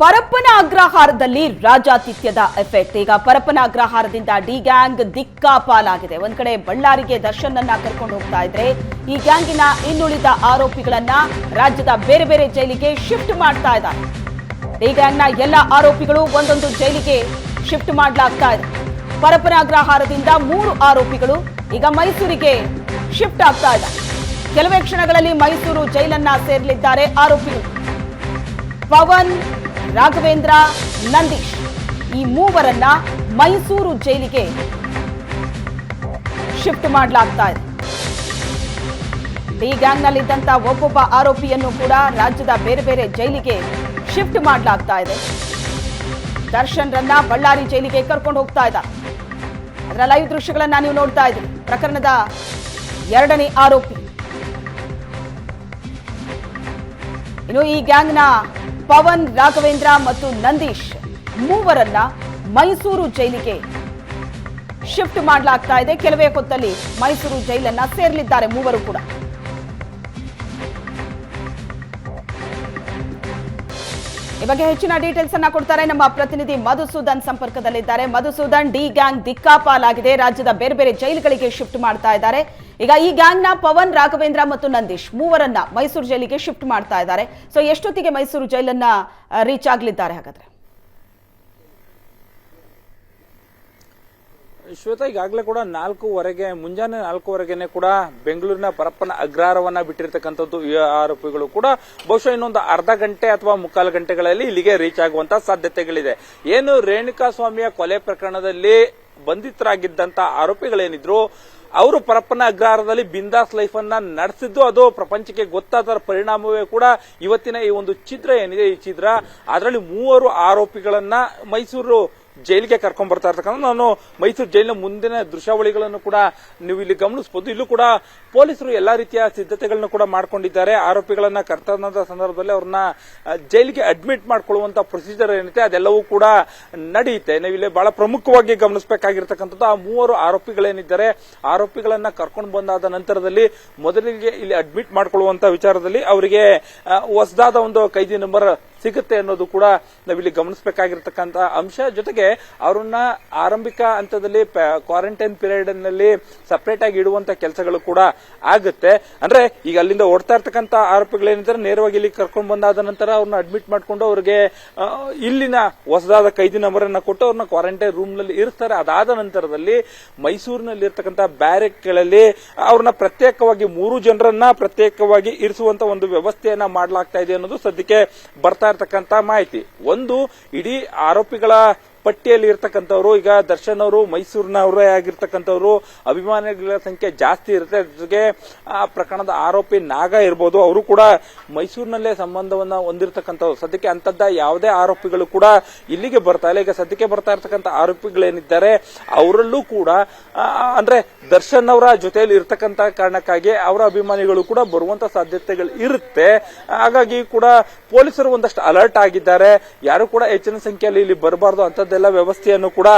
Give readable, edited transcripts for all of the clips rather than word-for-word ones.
Parappana ಅಗ್ರಹಾರದಲ್ಲಿ ರಾಜಾತಿಥ್ಯದ effect. ಈಗ Parappana ಅಗ್ರಹಾರದಿಂದ D gang ದಿಕ್ಕಾಪಾಲಾಗಿದೆ. ಒಂದ್ ಕಡೆ ಬಳ್ಳಾರಿಗೆ ದರ್ಶನ್ ಅನ್ನ ಕರ್ಕೊಂಡು ಹೋಗ್ತಾ ಇದ್ರೆ, ಈ ಗ್ಯಾಂಗಿನ ಇನ್ನುಳಿದ ಆರೋಪಿಗಳನ್ನ ರಾಜ್ಯದ ಬೇರೆ ಬೇರೆ ಜೈಲಿಗೆ ಶಿಫ್ಟ್ ಮಾಡ್ತಾ ಇದ್ದಾರೆ. ಡಿ ಗ್ಯಾಂಗ್ನ ಎಲ್ಲ ಆರೋಪಿಗಳು ಒಂದೊಂದು ಜೈಲಿಗೆ ಶಿಫ್ಟ್ ಮಾಡಲಾಗ್ತಾ ಇದೆ. ಪರಪ್ಪನ ಅಗ್ರಹಾರದಿಂದ 3 ಆರೋಪಿಗಳು ಈಗ ಮೈಸೂರಿಗೆ ಶಿಫ್ಟ್ ಆಗ್ತಾ ಇದ್ದಾರೆ. ಕೆಲವೇ ಕ್ಷಣಗಳಲ್ಲಿ ಮೈಸೂರು ಜೈಲನ್ನ ಸೇರಲಿದ್ದಾರೆ ಆರೋಪಿಗಳು. ಪವನ್, ರಾಘವೇಂದ್ರ, ನಂದೀಶ್ ಈ ಮೂವರನ್ನ ಮೈಸೂರು ಜೈಲಿಗೆ ಶಿಫ್ಟ್ ಮಾಡಲಾಗ್ತಾ ಇದೆ. ಡಿ ಗ್ಯಾಂಗ್ನಲ್ಲಿದ್ದಂತ ಒಬ್ಬೊಬ್ಬ ಆರೋಪಿಯನ್ನು ಕೂಡ ರಾಜ್ಯದ ಬೇರೆ ಬೇರೆ ಜೈಲಿಗೆ ಶಿಫ್ಟ್ ಮಾಡಲಾಗ್ತಾ ಇದೆ. ದರ್ಶನ್ ರನ್ನ ಬಳ್ಳಾರಿ ಜೈಲಿಗೆ ಕರ್ಕೊಂಡು ಹೋಗ್ತಾ ಇದ್ದಾರೆ. ಅದರ ಲೈವ್ ದೃಶ್ಯಗಳನ್ನ ನೀವು ನೋಡ್ತಾ ಇದ್ದೀರಿ. ಪ್ರಕರಣದ 2ನೇ ಆರೋಪಿ. ಇನ್ನು ಈ ಗ್ಯಾಂಗ್ನ ಪವನ್, ರಾಘವೇಂದ್ರ ಮತ್ತು ನಂದೀಶ್ ಮೂವರನ್ನ ಮೈಸೂರು ಜೈಲಿಗೆ ಶಿಫ್ಟ್ ಮಾಡಲಾಗ್ತಾ ಇದೆ. ಕೆಲವೇ ಹೊತ್ತಲ್ಲಿ ಮೈಸೂರು ಜೈಲನ್ನ ಸೇರಲಿದ್ದಾರೆ ಮೂವರು ಕೂಡ. ಈ ಬಗ್ಗೆ ಹೆಚ್ಚಿನ ಡೀಟೇಲ್ಸ್ ಅನ್ನ ಕೊಡ್ತಾರೆ ನಮ್ಮ ಪ್ರತಿನಿಧಿ ಮಧುಸೂದನ್ ಸಂಪರ್ಕದಲ್ಲಿದ್ದಾರೆ. ಮಧುಸೂದನ್, ಡಿ ಗ್ಯಾಂಗ್ ದಿಕ್ಕಾಪಾಲಾಗಿದೆ. ರಾಜ್ಯದ ಬೇರೆ ಬೇರೆ ಜೈಲುಗಳಿಗೆ ಶಿಫ್ಟ್ ಮಾಡ್ತಾ ಇದ್ದಾರೆ. ಈಗ ಈ ಗ್ಯಾಂಗ್ನ ಪವನ್, ರಾಘವೇಂದ್ರ ಮತ್ತು ನಂದೀಶ್ ಮೂವರನ್ನ ಮೈಸೂರು ಜೈಲಿಗೆ ಶಿಫ್ಟ್ ಮಾಡ್ತಾ ಇದ್ದಾರೆ. ಸೊ ಎಷ್ಟೊತ್ತಿಗೆ ಮೈಸೂರು ಜೈಲನ್ನ ರೀಚ್ ಆಗಲಿದ್ದಾರೆ ಹಾಗಾದ್ರೆ? ಶ್ವೇತಾ, ಈಗಾಗಲೇ ಕೂಡ 4:15 ಮುಂಜಾನೆ 4:15 ಕೂಡ ಬೆಂಗಳೂರಿನ ಪರಪ್ಪನ ಅಗ್ರಹಾರವನ್ನ ಬಿಟ್ಟಿರ್ತಕ್ಕಂಥದ್ದು ಈ ಆರೋಪಿಗಳು ಕೂಡ ಬಹುಶಃ ಇನ್ನೊಂದು ಅರ್ಧ ಗಂಟೆ ಅಥವಾ ಮುಕ್ಕಾಲು ಗಂಟೆಗಳಲ್ಲಿ ಇಲ್ಲಿಗೆ ರೀಚ್ ಆಗುವಂತ ಸಾಧ್ಯತೆಗಳಿದೆ. ಏನು ರೇಣುಕಾ ಸ್ವಾಮಿಯ ಕೊಲೆ ಪ್ರಕರಣದಲ್ಲಿ ಬಂಧಿತರಾಗಿದ್ದಂತ ಆರೋಪಿಗಳೇನಿದ್ರು ಅವರು ಪರಪ್ಪನ ಅಗ್ರಹಾರದಲ್ಲಿ ಬಿಂದಾಸ್ ಲೈಫ್ ಅನ್ನ ನಡೆಸಿದ್ದು ಅದು ಪ್ರಪಂಚಕ್ಕೆ ಗೊತ್ತಾದ ಪರಿಣಾಮವೇ ಕೂಡ ಇವತ್ತಿನ ಈ ಒಂದು ಚಿತ್ರ ಏನಿದೆ, ಈ ಚಿತ್ರ ಅದರಲ್ಲಿ 3 ಆರೋಪಿಗಳನ್ನ ಮೈಸೂರು ಜೈಲಿಗೆ ಕರ್ಕೊಂಡ್ ಬರ್ತಾ ಇರ್ತಕ್ಕಂಥ ನಾನು ಮೈಸೂರು ಜೈಲಿನ ಮುಂದಿನ ದೃಶ್ಯಾವಳಿಗಳನ್ನು ಕೂಡ ನೀವು ಇಲ್ಲಿ ಗಮನಿಸಬಹುದು. ಇಲ್ಲೂ ಕೂಡ ಪೊಲೀಸರು ಎಲ್ಲಾ ರೀತಿಯ ಸಿದ್ಧತೆಗಳನ್ನು ಕೂಡ ಮಾಡ್ಕೊಂಡಿದ್ದಾರೆ. ಆರೋಪಿಗಳನ್ನ ಕರ್ತವ್ಯದ ಸಂದರ್ಭದಲ್ಲಿ ಅವ್ರನ್ನ ಜೈಲಿಗೆ ಅಡ್ಮಿಟ್ ಮಾಡ್ಕೊಳ್ಳುವಂತ ಪ್ರೊಸೀಜರ್ ಏನಿದೆ ಅದೆಲ್ಲವೂ ಕೂಡ ನಡೆಯುತ್ತೆ. ನಾವಿಲ್ಲಿ ಬಹಳ ಪ್ರಮುಖವಾಗಿ ಗಮನಿಸಬೇಕಾಗಿರ್ತಕ್ಕಂಥದ್ದು ಆ 3 ಆರೋಪಿಗಳೇನಿದ್ದಾರೆ, ಆರೋಪಿಗಳನ್ನ ಕರ್ಕೊಂಡು ಬಂದಾದ ನಂತರದಲ್ಲಿ ಮೊದಲಿಗೆ ಇಲ್ಲಿ ಅಡ್ಮಿಟ್ ಮಾಡ್ಕೊಳ್ಳುವಂತ ವಿಚಾರದಲ್ಲಿ ಅವರಿಗೆ ಹೊಸದಾದ ಒಂದು ಕೈದಿ ನಂಬರ್ ಸಿಗುತ್ತೆ ಅನ್ನೋದು ಕೂಡ ನಾವಿಲ್ಲಿ ಗಮನಿಸಬೇಕಾಗಿರ್ತಕ್ಕಂಥ ಅಂಶ. ಜೊತೆಗೆ ಅವರನ್ನ ಆರಂಭಿಕ ಹಂತದಲ್ಲಿ ಕ್ವಾರಂಟೈನ್ ಪೀರಿಯಡ್ ನಲ್ಲಿ ಸಪರೇಟ್ ಆಗಿ ಇಡುವಂತ ಕೆಲಸಗಳು ಕೂಡ ಆಗುತ್ತೆ. ಅಂದ್ರೆ ಈಗ ಅಲ್ಲಿಂದ ಓಡ್ತಾ ಇರ್ತಕ್ಕಂಥ ಆರೋಪಿಗಳೇನಿದ್ದಾರೆ ನೇರವಾಗಿ ಇಲ್ಲಿ ಕರ್ಕೊಂಡು ಬಂದಾದ ನಂತರ ಅವ್ರನ್ನ ಅಡ್ಮಿಟ್ ಮಾಡ್ಕೊಂಡು ಅವ್ರಿಗೆ ಇಲ್ಲಿನ ಹೊಸದಾದ ಕೈದಿ ನಂಬರ್ ಅನ್ನ ಕೊಟ್ಟು ಅವ್ರನ್ನ ಕ್ವಾರಂಟೈನ್ ರೂಮ್ ನಲ್ಲಿ ಇರಿಸ್ತಾರೆ. ಅದಾದ ನಂತರದಲ್ಲಿ ಮೈಸೂರಿನಲ್ಲಿ ಇರ್ತಕ್ಕಂಥ ಬ್ಯಾರೆಕ್ಗಳಲ್ಲಿ ಅವ್ರನ್ನ ಪ್ರತ್ಯೇಕವಾಗಿ 3 ಜನರನ್ನ ಪ್ರತ್ಯೇಕವಾಗಿ ಇರಿಸುವಂತ ಒಂದು ವ್ಯವಸ್ಥೆಯನ್ನ ಮಾಡಲಾಗ್ತಾ ಇದೆ ಅನ್ನೋದು ಸದ್ಯಕ್ಕೆ ಬರ್ತಾ ಇರ್ತಕ್ಕಂಥ ಮಾಹಿತಿ. ಒಂದು, ಇಡೀ ಆರೋಪಿಗಳ ಪಟ್ಟಿಯಲ್ಲಿ ಇರ್ತಕ್ಕಂಥವ್ರು ಈಗ ದರ್ಶನ್ ಅವರು ಮೈಸೂರಿನವರೇ ಆಗಿರ್ತಕ್ಕಂಥವ್ರು, ಅಭಿಮಾನಿಗಳ ಸಂಖ್ಯೆ ಜಾಸ್ತಿ ಇರುತ್ತೆ. ಜೊತೆಗೆ ಆ ಪ್ರಕರಣದ ಆರೋಪಿ ನಾಗ ಇರ್ಬೋದು, ಅವರು ಕೂಡ ಮೈಸೂರಿನಲ್ಲೇ ಸಂಬಂಧವನ್ನ ಹೊಂದಿರತಕ್ಕಂಥವ್ರು. ಸದ್ಯಕ್ಕೆ ಅಂತದ್ದ ಯಾವುದೇ ಆರೋಪಿಗಳು ಕೂಡ ಇಲ್ಲಿಗೆ ಬರ್ತಾ ಇಲ್ಲ. ಈಗ ಸದ್ಯಕ್ಕೆ ಬರ್ತಾ ಇರ್ತಕ್ಕಂಥ ಆರೋಪಿಗಳೇನಿದ್ದಾರೆ ಅವರಲ್ಲೂ ಕೂಡ ಅಂದ್ರೆ ದರ್ಶನ್ ಅವರ ಜೊತೆಯಲ್ಲಿ ಇರ್ತಕ್ಕಂಥ ಕಾರಣಕ್ಕಾಗಿ ಅವರ ಅಭಿಮಾನಿಗಳು ಕೂಡ ಬರುವಂತ ಸಾಧ್ಯತೆಗಳು ಇರುತ್ತೆ. ಹಾಗಾಗಿ ಕೂಡ ಪೊಲೀಸರು ಒಂದಷ್ಟು ಅಲರ್ಟ್ ಆಗಿದ್ದಾರೆ. ಯಾರು ಕೂಡ ಹೆಚ್ಚಿನ ಸಂಖ್ಯೆಯಲ್ಲಿ ಇಲ್ಲಿ ಬರಬಾರ್ದು ಅಂತದ್ದೆಲ್ಲ ವ್ಯವಸ್ಥೆಯನ್ನು ಕೂಡ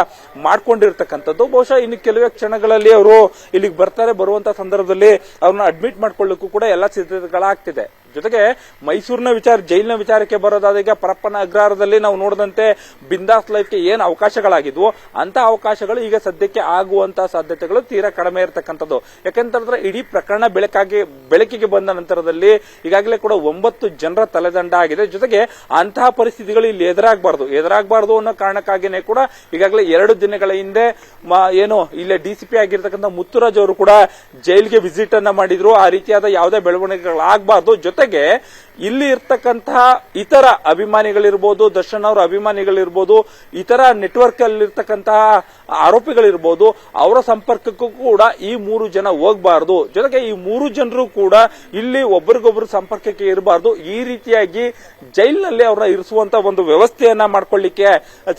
ಮಾಡ್ಕೊಂಡಿರ್ತಕ್ಕಂಥದ್ದು. ಬಹುಶಃ ಇನ್ನು ಕೆಲವೇ ಕ್ಷಣಗಳಲ್ಲಿ ಅವರು ಇಲ್ಲಿಗೆ ಬರ್ತಾರೆ. ಬರುವಂತ ಸಂದರ್ಭದಲ್ಲಿ ಅವ್ರನ್ನ ಅಡ್ಮಿಟ್ ಮಾಡ್ಕೊಳ್ಳಿಕ್ಕೂ ಕೂಡ ಎಲ್ಲಾ ಸಿದ್ಧತೆಗಳಾಗ್ತಿದೆ. ಜೊತೆಗೆ ಮೈಸೂರಿನ ಜೈಲಿನ ವಿಚಾರಕ್ಕೆ ಬರೋದಾದ ಈಗ ಪರಪ್ಪನ ಅಗ್ರಹಾರದಲ್ಲಿ ನಾವು ನೋಡಿದಂತೆ ಬಿಂದಾಸ್ ಲೈಫ್ಗೆ ಏನು ಅವಕಾಶಗಳಾಗಿದ್ವು ಅಂತ ಅವಕಾಶಗಳು ಈಗ ಸದ್ಯಕ್ಕೆ ಆಗುವಂತ ಸಾಧ್ಯತೆಗಳು ತೀರಾ ಕಡಿಮೆ ಇರತಕ್ಕಂಥದ್ದು. ಯಾಕಂತಂದ್ರೆ ಇಡೀ ಪ್ರಕರಣ ಬೆಳಕಿಗೆ ಬಂದ ನಂತರದಲ್ಲಿ ಈಗಾಗಲೇ ಕೂಡ 9 ಜನರ ತಲೆದಂಡ ಆಗಿದೆ. ಜೊತೆಗೆ ಅಂತಹ ಪರಿಸ್ಥಿತಿಗಳು ಇಲ್ಲಿ ಎದುರಾಗಬಾರದು ಅನ್ನೋ ಕಾರಣಕ್ಕಾಗಿನೇ ಕೂಡ ಈಗಾಗಲೇ 2 ದಿನಗಳ ಹಿಂದೆ ಏನು ಇಲ್ಲೇ ಡಿಸಿಪಿ ಆಗಿರ್ತಕ್ಕಂಥ ಮುತ್ತುರಾಜ್ ಅವರು ಕೂಡ ಜೈಲಿಗೆ ವಿಸಿಟ್ ಅನ್ನ ಮಾಡಿದ್ರು. ಆ ರೀತಿಯಾದ ಯಾವುದೇ ಬೆಳವಣಿಗೆಗಳಾಗಬಾರ್ದು. ಜೊತೆಗೆ ಇಲ್ಲಿ ಇರ್ತಕ್ಕಂತಹ ಇತರ ಅಭಿಮಾನಿಗಳಿರ್ಬೋದು, ದರ್ಶನ್ ಅವರ ಅಭಿಮಾನಿಗಳಿರ್ಬೋದು, ಇತರ ನೆಟ್ವರ್ಕ್ ಅಲ್ಲಿರ್ತಕ್ಕಂತಹ ಆರೋಪಿಗಳಿರ್ಬೋದು, ಅವರ ಸಂಪರ್ಕಕ್ಕೂ ಕೂಡ ಈ 3 ಜನ ಹೋಗಬಾರದು. ಜೊತೆಗೆ ಈ 3 ಜನರು ಕೂಡ ಇಲ್ಲಿ ಒಬ್ಬರಿಗೊಬ್ಬರು ಸಂಪರ್ಕಕ್ಕೆ ಇರಬಾರದು. ಈ ರೀತಿಯಾಗಿ ಜೈಲಿನಲ್ಲಿ ಅವರನ್ನ ಇರಿಸುವಂತ ಒಂದು ವ್ಯವಸ್ಥೆಯನ್ನ ಮಾಡ್ಕೊಳ್ಳಿಕ್ಕೆ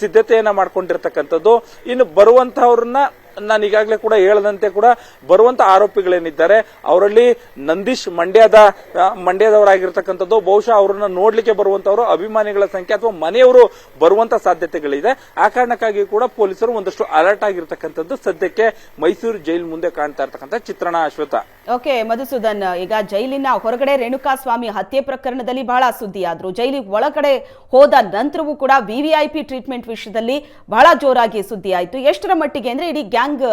ಸಿದ್ಧತೆಯನ್ನ ಮಾಡ್ಕೊಂಡಿರ್ತಕ್ಕಂಥದ್ದು. ಇನ್ನು ಬರುವಂತಹವ್ರನ್ನ ನಾನು ಈಗಾಗಲೇ ಕೂಡ ಹೇಳದಂತೆ ಕೂಡ ಬರುವಂತ ಆರೋಪಿಗಳೇನಿದ್ದಾರೆ ಅವರಲ್ಲಿ ನಂದೀಶ್ ಮಂಡ್ಯದವರಾಗಿರ್ತಕ್ಕಂಥದ್ದು. ಬಹುಶಃ ಅವರನ್ನ ನೋಡ್ಲಿಕ್ಕೆ ಬರುವಂತವರು ಅಭಿಮಾನಿಗಳ ಸಂಖ್ಯೆ ಅಥವಾ ಮನೆಯವರು ಬರುವಂತ ಸಾಧ್ಯತೆಗಳಿದೆ. ಆ ಕಾರಣಕ್ಕಾಗಿ ಕೂಡ ಪೊಲೀಸರು ಒಂದಷ್ಟು ಅಲರ್ಟ್ ಆಗಿರ್ತಕ್ಕಂಥದ್ದು ಸದ್ಯಕ್ಕೆ ಮೈಸೂರು ಜೈಲ್ ಮುಂದೆ ಕಾಣ್ತಾ ಇರ್ತಕ್ಕಂಥ ಚಿತ್ರಣ. ಶ್ವೇತಾ. ಓಕೆ ಮಧುಸೂದನ್, ಈಗ ಜೈಲಿನ ಹೊರಗಡೆ ರೇಣುಕಾಸ್ವಾಮಿ ಹತ್ಯೆ ಪ್ರಕರಣದಲ್ಲಿ ಬಹಳ ಸುದ್ದಿ ಆದ್ರು. ಜೈಲಿಗೆ ಒಳಗಡೆ ಹೋದ ನಂತರವೂ ಕೂಡ ವಿವಿಐಪಿ ಟ್ರೀಟ್ಮೆಂಟ್ ವಿಷಯದಲ್ಲಿ ಬಹಳ ಜೋರಾಗಿ ಸುದ್ದಿ ಆಯ್ತು. ಎಷ್ಟರ ಮಟ್ಟಿಗೆ ಅಂದ್ರೆ ಇಡೀ ಗ್ಯಾಂಗ್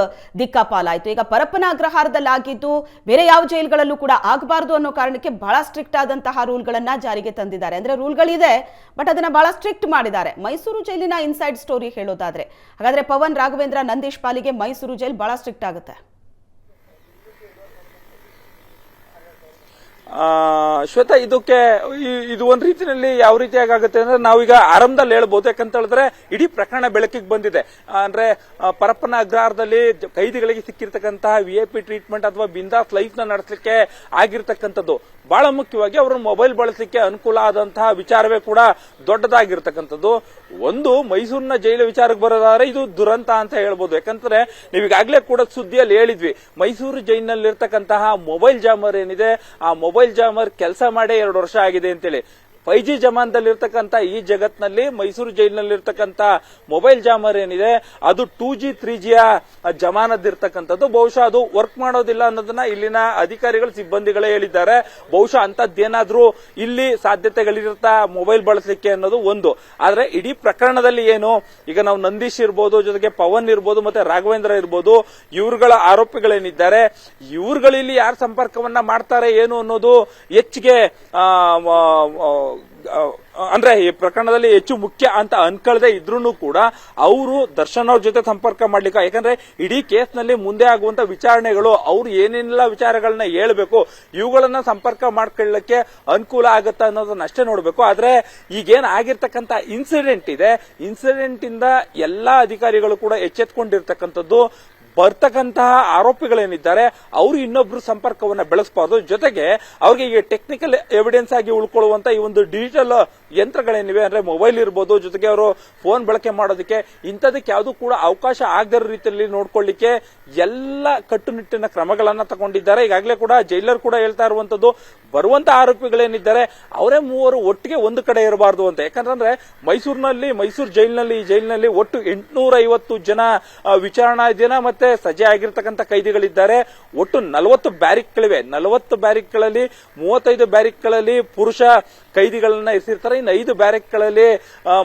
ದಿಕ್ಕಾಪಾಲಾಯ್ತು. ಈಗ ಪರಪ್ಪನ ಅಗ್ರಹಾರದಲ್ಲಿ ಆಗಿದ್ದು ಬೇರೆ ಯಾವ ಜೈಲ್ಗಳಲ್ಲೂ ಕೂಡ ಆಗಬಾರದು ಅನ್ನೋ ಕಾರಣಕ್ಕೆ ಬಹಳ ಸ್ಟ್ರಿಕ್ಟ್ ಆದಂತಹ ರೂಲ್ಗಳನ್ನ ಜಾರಿಗೆ ತಂದಿದ್ದಾರೆ. ಅಂದ್ರೆ ರೂಲ್ಗಳಿದೆ, ಬಟ್ ಅದನ್ನ ಬಹಳ ಸ್ಟ್ರಿಕ್ಟ್ ಮಾಡಿದ್ದಾರೆ. ಮೈಸೂರು ಜೈಲಿನ ಇನ್ಸೈಡ್ ಸ್ಟೋರಿ ಹೇಳೋದಾದ್ರೆ, ಹಾಗಾದ್ರೆ ಪವನ್, ರಾಘವೇಂದ್ರ, ನಂದೀಶ್ ಪಾಲಿಗೆ ಮೈಸೂರು ಜೈಲ್ ಬಹಳ ಸ್ಟ್ರಿಕ್ಟ್ ಆಗುತ್ತೆ. ಶ್ವೇತಾ, ಇದು ಒಂದ್ ರೀತಿಯಲ್ಲಿ ಯಾವ ರೀತಿಯಾಗಿ ಆಗುತ್ತೆ ಅಂದ್ರೆ ನಾವೀಗ ಆರಂಭದಲ್ಲಿ ಹೇಳ್ಬೋದು. ಯಾಕಂತ ಹೇಳಿದ್ರೆ ಇಡೀ ಪ್ರಕರಣ ಬೆಳಕಿಗೆ ಬಂದಿದೆ. ಅಂದ್ರೆ ಪರಪ್ಪನ ಅಗ್ರಹಾರದಲ್ಲಿ ಕೈದಿಗಳಿಗೆ ಸಿಕ್ಕಿರ್ತಕ್ಕಂತಹ ವಿಐಪಿ ಟ್ರೀಟ್ಮೆಂಟ್ ಅಥವಾ ಬಿಂದಾಸ್ ಲೈಫ್ ನ ನಡೆಸಲಿಕ್ಕೆ ಆಗಿರ್ತಕ್ಕಂಥದ್ದು ಬಹಳ ಮುಖ್ಯವಾಗಿ ಅವರ ಮೊಬೈಲ್ ಬಳಸಲಿಕ್ಕೆ ಅನುಕೂಲ ಆದಂತಹ ವಿಚಾರವೇ ಕೂಡ ದೊಡ್ಡದಾಗಿರ್ತಕ್ಕಂಥದ್ದು. ಒಂದು ಮೈಸೂರಿನ ಜೈಲು ವಿಚಾರಕ್ಕೆ ಬರೋದಾದ್ರೆ ಇದು ದುರಂತ ಅಂತ ಹೇಳ್ಬೋದು. ಯಾಕಂದ್ರೆ ನೀವೀಗಾಗಲೇ ಕೂಡ ಸುದ್ದಿಯಲ್ಲಿ ಹೇಳಿದ್ವಿ, ಮೈಸೂರು ಜೈಲಿನಲ್ಲಿರ್ತಕ್ಕಂತಹ ಮೊಬೈಲ್ ಜಾಮರ್ ಏನಿದೆ, ಆ ಮೊಬೈಲ್ ಜಾಮರ್ ಕೆಲಸ ಮಾಡೇ 2 ವರ್ಷ ಆಗಿದೆ ಅಂತೇಳಿ. 5G ಜಮಾನದಲ್ಲಿರ್ತಕ್ಕಂಥ ಈ ಜಗತ್ನಲ್ಲಿ ಮೈಸೂರು ಜೈಲಿನಲ್ಲಿರ್ತಕ್ಕಂಥ ಮೊಬೈಲ್ ಜಾಮರ್ ಏನಿದೆ ಅದು 2G 3Gಯ ಜಮಾನದಿರ್ತಕ್ಕಂಥದ್ದು. ಬಹುಶಃ ಅದು ವರ್ಕ್ ಮಾಡೋದಿಲ್ಲ ಅನ್ನೋದನ್ನ ಇಲ್ಲಿನ ಅಧಿಕಾರಿಗಳು, ಸಿಬ್ಬಂದಿಗಳೇ ಹೇಳಿದ್ದಾರೆ. ಬಹುಶಃ ಅಂತದ್ದೇನಾದ್ರೂ ಇಲ್ಲಿ ಸಾಧ್ಯತೆಗಳಿರುತ್ತಾ ಮೊಬೈಲ್ ಬಳಸಲಿಕ್ಕೆ ಅನ್ನೋದು ಒಂದು. ಆದ್ರೆ ಇಡೀ ಪ್ರಕರಣದಲ್ಲಿ ಏನು, ಈಗ ನಾವು ನಂದೀಶ್ ಇರ್ಬೋದು, ಜೊತೆಗೆ ಪವನ್ ಇರ್ಬೋದು, ಮತ್ತೆ ರಾಘವೇಂದ್ರ ಇರ್ಬೋದು, ಇವ್ರುಗಳ ಆರೋಪಿಗಳೇನಿದ್ದಾರೆ, ಇವ್ರುಗಳಲ್ಲಿ ಯಾರು ಸಂಪರ್ಕವನ್ನ ಮಾಡ್ತಾರೆ ಏನು ಅನ್ನೋದು ಹೆಚ್ಚಿಗೆ ಅಂದ್ರೆ ಈ ಪ್ರಕರಣದಲ್ಲಿ ಹೆಚ್ಚು ಮುಖ್ಯ ಅಂತ ಅನ್ಕೊಳ್ಳದೆ ಇದ್ರೂ ಕೂಡ ಅವರು ದರ್ಶನ್ ಅವ್ರ ಜೊತೆ ಸಂಪರ್ಕ ಮಾಡ್ಲಿಕ್ಕೆ, ಯಾಕಂದ್ರೆ ಇಡೀ ಕೇಸ್ನಲ್ಲಿ ಮುಂದೆ ಆಗುವಂತ ವಿಚಾರಣೆಗಳು ಅವ್ರು ಏನೇನೆಲ್ಲ ವಿಚಾರಗಳನ್ನ ಹೇಳ್ಬೇಕು, ಇವುಗಳನ್ನ ಸಂಪರ್ಕ ಮಾಡ್ಕೊಳ್ಳಕ್ಕೆ ಅನುಕೂಲ ಆಗುತ್ತಾ ಅನ್ನೋದನ್ನ ಅಷ್ಟೇ ನೋಡ್ಬೇಕು. ಆದ್ರೆ ಈಗೇನ್ ಆಗಿರ್ತಕ್ಕಂಥ ಇನ್ಸಿಡೆಂಟ್ ಇದೆ, ಇನ್ಸಿಡೆಂಟ್ ಇಂದ ಎಲ್ಲಾ ಅಧಿಕಾರಿಗಳು ಕೂಡ ಎಚ್ಚೆತ್ಕೊಂಡಿರ್ತಕ್ಕಂಥದ್ದು. ಬರ್ತಕ್ಕಂತಹ ಆರೋಪಿಗಳೇನಿದ್ದಾರೆ ಅವರು ಇನ್ನೊಬ್ರು ಸಂಪರ್ಕವನ್ನ ಬೆಳೆಸಬಾರದು. ಜೊತೆಗೆ ಅವ್ರಿಗೆ ಈಗ ಟೆಕ್ನಿಕಲ್ ಎವಿಡೆನ್ಸ್ ಆಗಿ ಉಳ್ಕೊಳ್ಳುವಂತ ಈ ಒಂದು ಡಿಜಿಟಲ್ ಯಂತ್ರಗಳೇನಿವೆ, ಅಂದ್ರೆ ಮೊಬೈಲ್ ಇರ್ಬೋದು, ಜೊತೆಗೆ ಅವರು ಫೋನ್ ಬಳಕೆ ಮಾಡೋದಕ್ಕೆ, ಇಂಥದಕ್ಕೆ ಯಾವುದು ಕೂಡ ಅವಕಾಶ ಆಗದಿರೋ ರೀತಿಯಲ್ಲಿ ನೋಡ್ಕೊಳ್ಳಿಕ್ಕೆ ಎಲ್ಲ ಕಟ್ಟುನಿಟ್ಟಿನ ಕ್ರಮಗಳನ್ನ ತಗೊಂಡಿದ್ದಾರೆ. ಈಗಾಗಲೇ ಕೂಡ ಜೈಲರ್ ಕೂಡ ಹೇಳ್ತಾ ಇರುವಂತದ್ದು, ಬರುವಂತ ಆರೋಪಿಗಳೇನಿದ್ದಾರೆ ಅವರೇ ಮೂವರು ಒಟ್ಟಿಗೆ ಒಂದು ಕಡೆ ಇರಬಾರ್ದು ಅಂತ. ಯಾಕಂದ್ರೆ ಮೈಸೂರು ಜೈಲಿನಲ್ಲಿ, ಈ ಜೈಲಿನಲ್ಲಿ ಒಟ್ಟು 850 ಜನ ವಿಚಾರಣಾ ದಿನ ಮತ್ತೆ ಸಜೆ ಆಗಿರ್ತಕ್ಕಂಥ ಕೈದಿಗಳಿದ್ದಾರೆ. ಒಟ್ಟು 40 ಬ್ಯಾರಿಕ್ಗಳಿವೆ. 40 ಬ್ಯಾರಿಕ್ಗಳಲ್ಲಿ 35 ಬ್ಯಾರಿಕ್ಗಳಲ್ಲಿ ಪುರುಷ ಕೈದಿಗಳನ್ನ ಇರಿಸಿರ್ತಾರೆ, ಇನ್ನು 5 ಬ್ಯಾರಿಕ್ಗಳಲ್ಲಿ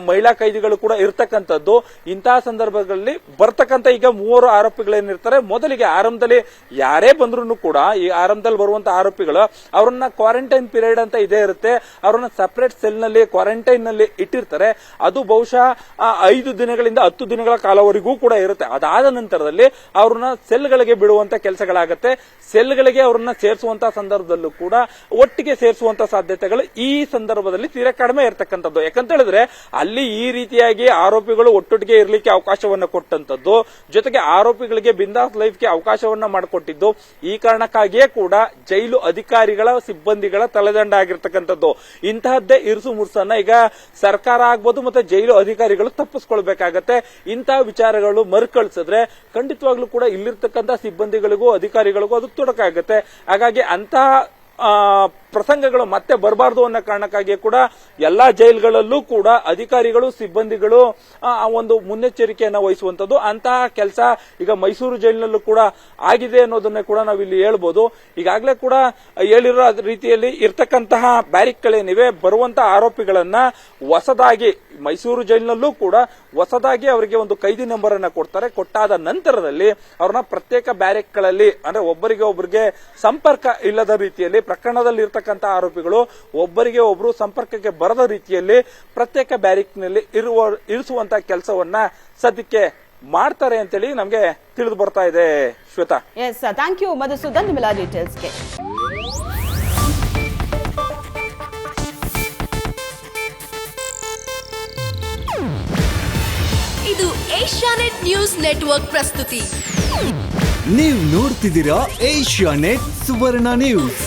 ಮಹಿಳಾ ಕೈದಿಗಳು ಕೂಡ ಇರ್ತಕ್ಕಂಥದ್ದು. ಇಂತಹ ಸಂದರ್ಭಗಳಲ್ಲಿ ಬರ್ತಕ್ಕಂಥ ಈಗ 3 ಆರೋಪಿಗಳೇನಿರ್ತಾರೆ, ಮೊದಲಿಗೆ ಆರಂಭದಲ್ಲಿ ಯಾರೇ ಬಂದ್ರು ಕೂಡ ಈ ಆರಂಭದಲ್ಲಿ ಬರುವಂತಹ ಆರೋಪಿಗಳು ಅವರನ್ನ ಕ್ವಾರಂಟೈನ್ ಪೀರಿಯಡ್ ಅಂತ ಇದೇ ಇರುತ್ತೆ, ಅವರನ್ನ ಸಪರೇಟ್ ಸೆಲ್ ನಲ್ಲಿ ಕ್ವಾರಂಟೈನ್ ನಲ್ಲಿ ಇಟ್ಟಿರ್ತಾರೆ. ಅದು ಬಹುಶಃ 5 ದಿನಗಳಿಂದ 10 ದಿನಗಳ ಕಾಲವರೆಗೂ ಕೂಡ ಇರುತ್ತೆ. ಅದಾದ ನಂತರದಲ್ಲಿ ಅವ್ರನ್ನ ಸೆಲ್ಗಳಿಗೆ ಬಿಡುವಂತ ಕೆಲಸಗಳಾಗತ್ತೆ. ಸೆಲ್ಗಳಿಗೆ ಅವ್ರನ್ನ ಸೇರಿಸುವಂತಹ ಸಂದರ್ಭದಲ್ಲೂ ಕೂಡ ಒಟ್ಟಿಗೆ ಸೇರಿಸುವಂತ ಸಾಧ್ಯತೆಗಳು ಈ ಸಂದರ್ಭದಲ್ಲಿ ತೀರಾ ಕಡಿಮೆ ಇರತಕ್ಕಂಥದ್ದು. ಯಾಕಂತ ಹೇಳಿದ್ರೆ ಅಲ್ಲಿ ಈ ರೀತಿಯಾಗಿ ಆರೋಪಿಗಳು ಒಟ್ಟೊಟ್ಟಿಗೆ ಇರಲಿಕ್ಕೆ ಅವಕಾಶವನ್ನ ಕೊಟ್ಟಂತದ್ದು, ಜೊತೆಗೆ ಆರೋಪಿಗಳಿಗೆ ಬಿಂದಾಸ್ ಲೈಫ್ಗೆ ಅವಕಾಶವನ್ನ ಮಾಡಿಕೊಟ್ಟಿದ್ದು. ಈ ಕಾರಣಕ್ಕಾಗಿಯೇ ಕೂಡ ಜೈಲು ಅಧಿಕಾರಿಗಳ, ಸಿಬ್ಬಂದಿಗಳ ತಲೆದಂಡ ಆಗಿರ್ತಕ್ಕಂಥದ್ದು. ಇಂತಹದ್ದೇ ಇರುಸು ಮುರುಸನ್ನ ಈಗ ಸರ್ಕಾರ ಆಗ್ಬೋದು ಮತ್ತೆ ಜೈಲು ಅಧಿಕಾರಿಗಳು ತಪ್ಪಿಸ್ಕೊಳ್ಬೇಕಾಗತ್ತೆ. ಇಂತಹ ವಿಚಾರಗಳು ಮರುಕಳಿಸಿದ್ರೆ ಖಂಡಿತವಾಗ್ಲೂ ಕೂಡ ಇಲ್ಲಿರ್ತಕ್ಕಂಥ ಸಿಬ್ಬಂದಿಗಳಿಗೂ ಅಧಿಕಾರಿಗಳಿಗೂ ಅದು ತೊಡಕಾಗುತ್ತೆ. ಹಾಗಾಗಿ ಅಂತಹ ಪ್ರಸಂಗಗಳು ಮತ್ತೆ ಬರಬಾರದು ಅನ್ನೋ ಕಾರಣಕ್ಕಾಗಿ ಕೂಡ ಎಲ್ಲಾ ಜೈಲ್ಗಳಲ್ಲೂ ಕೂಡ ಅಧಿಕಾರಿಗಳು, ಸಿಬ್ಬಂದಿಗಳು ಒಂದು ಮುನ್ನೆಚ್ಚರಿಕೆಯನ್ನು ವಹಿಸುವಂತದ್ದು. ಅಂತಹ ಕೆಲಸ ಈಗ ಮೈಸೂರು ಜೈಲಿನಲ್ಲೂ ಕೂಡ ಆಗಿದೆ ಅನ್ನೋದನ್ನ ಕೂಡ ನಾವು ಇಲ್ಲಿ ಹೇಳ್ಬೋದು. ಈಗಾಗಲೇ ಕೂಡ ಹೇಳಿರೋ ರೀತಿಯಲ್ಲಿ ಇರ್ತಕ್ಕಂತಹ ಬ್ಯಾರಿಕ್ಗಳೇನಿವೆ, ಬರುವಂತಹ ಆರೋಪಿಗಳನ್ನ ಹೊಸದಾಗಿ ಮೈಸೂರು ಜೈಲಿನಲ್ಲೂ ಕೂಡ ಹೊಸದಾಗಿ ಅವರಿಗೆ ಒಂದು ಕೈದಿ ನಂಬರ್ ಅನ್ನ ಕೊಡ್ತಾರೆ. ಕೊಟ್ಟಾದ ನಂತರದಲ್ಲಿ ಅವ್ರನ್ನ ಪ್ರತ್ಯೇಕ ಬ್ಯಾರಿಕ್ಗಳಲ್ಲಿ, ಅಂದ್ರೆ ಒಬ್ಬರಿಗೆ ಒಬ್ಬರಿಗೆ ಸಂಪರ್ಕ ಇಲ್ಲದ ರೀತಿಯಲ್ಲಿ, ಪ್ರಕರಣದಲ್ಲಿ ಇರ್ತಕ್ಕಂಥ ಆರೋಪಿಗಳು ಒಬ್ಬರಿಗೆ ಒಬ್ಬರು ಸಂಪರ್ಕಕ್ಕೆ ಬರದ ರೀತಿಯಲ್ಲಿ ಪ್ರತ್ಯೇಕ ಬ್ಯಾರಿಕ್ನಲ್ಲಿ ಇರಿಸುವಂತಹ ಕೆಲಸವನ್ನ ಸದ್ಯಕ್ಕೆ ಮಾಡ್ತಾರೆ ಅಂತೇಳಿ ನಮಗೆ ತಿಳಿದು ಬರ್ತಾ ಇದೆ. Shweta. Yes, thank you Madhusudan, ನಿಮ್ಮೆಲ್ಲ ಡೀಟೇಲ್ಸ್ಗೆ. ಇದು ಏಷ್ಯಾನೆಟ್ ನ್ಯೂಸ್ ನೆಟ್ವರ್ಕ್ ಪ್ರಸ್ತುತಿ. ನೀವು ನೋಡ್ತಿದ್ದೀರಾ ಏಷ್ಯಾನೆಟ್ ಸುವರ್ಣ ನ್ಯೂಸ್.